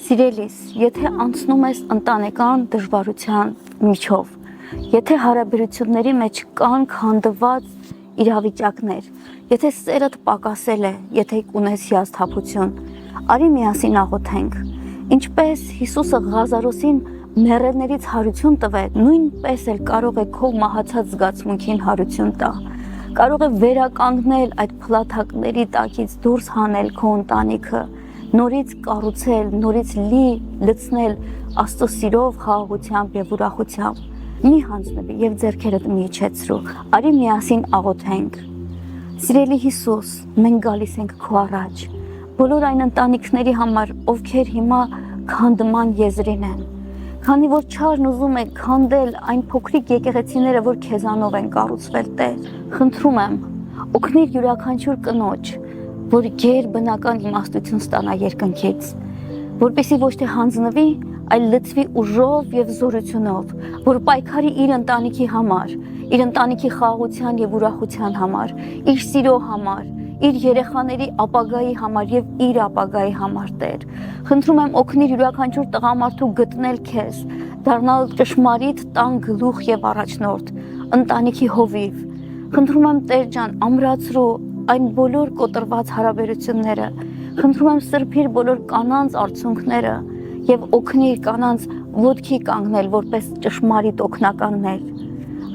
Սիրելիս, եթե անցնում ես ընտանեկան դժվարության միջով, եթե հարաբերությունների մեջ կան քանդված իրավիճակներ, եթե սերդ պակասել է, եթե ունես հիասթափություն, արի միասին աղոթենք, ինչպես Հիսուսը Ղազարոսին մեռելներից հարություն տվեց, նույնպես էլ կարող է քո մահացած զգացմունքին հարություն տա, կարող է վերականգնել այդ փլաթակների տակից դուրս հանել քո ընտանիքը, նորից կառուցել, նորից լցնել Աստծո սիրով, խաղաղությամբ եւ ուրախությամբ։ Մի հանձնվի եւ ձեռքերդ մի իջեցրու։ Արի միասին աղոթենք։ Սիրելի Հիսուս, մենք գալիս ենք քո առաջ։ Բոլոր այն ընտանիքների համար, ովքեր հիմա քանդման եզրին են։ Քանի որ չարն ուզում է քանդել այն փոքրիկ եկեղեցիները, որ քեզանով են կառուցվել, Տեր, խնդրում եմ, օգնիր յուրաքանչյուր կնոջ, որ գեր բնական իմաստություն ստանա երկնքից, որպեսզի ոչ թե հանձնվի, այլ լցվի ուժով եւ զորությունով, որ պայքարի իր ընտանիքի համար, իր ընտանիքի խաղաղության եւ ուրախության համար, իր սիրո համար, իր երեխաների ապագայի համար եւ իր ապագայի համար, Տեր։ Խնդրում եմ օգնիր յուրաքանչյուր տղամարդու գտնել քեզ, դառնալ ճշմարիտ տան գլուխ եւ առաջնորդ, ընտանիքի հովիվ։ Խնդրում եմ Տեր ջան, ամրացրու այն բոլոր կոտրված հարաբերությունները, խնդրում եմ սրբիր բոլոր կանանց արցունքները եւ օգնիր կանանց ոտքի կանգնել որպես ճշմարիտ օգնականներ։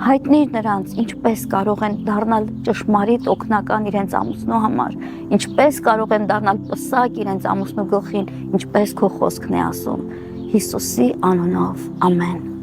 Հայտնիր նրանց, ինչպես կարող են դառնալ ճշմարիտ օգնական իրենց ամուսնու համար, ինչպես կարող են դառնալ պսակ իրենց ամուսնու գլխին, ինչպես քո խոսքն է ասում։ Հիսուսի անունով, ամեն։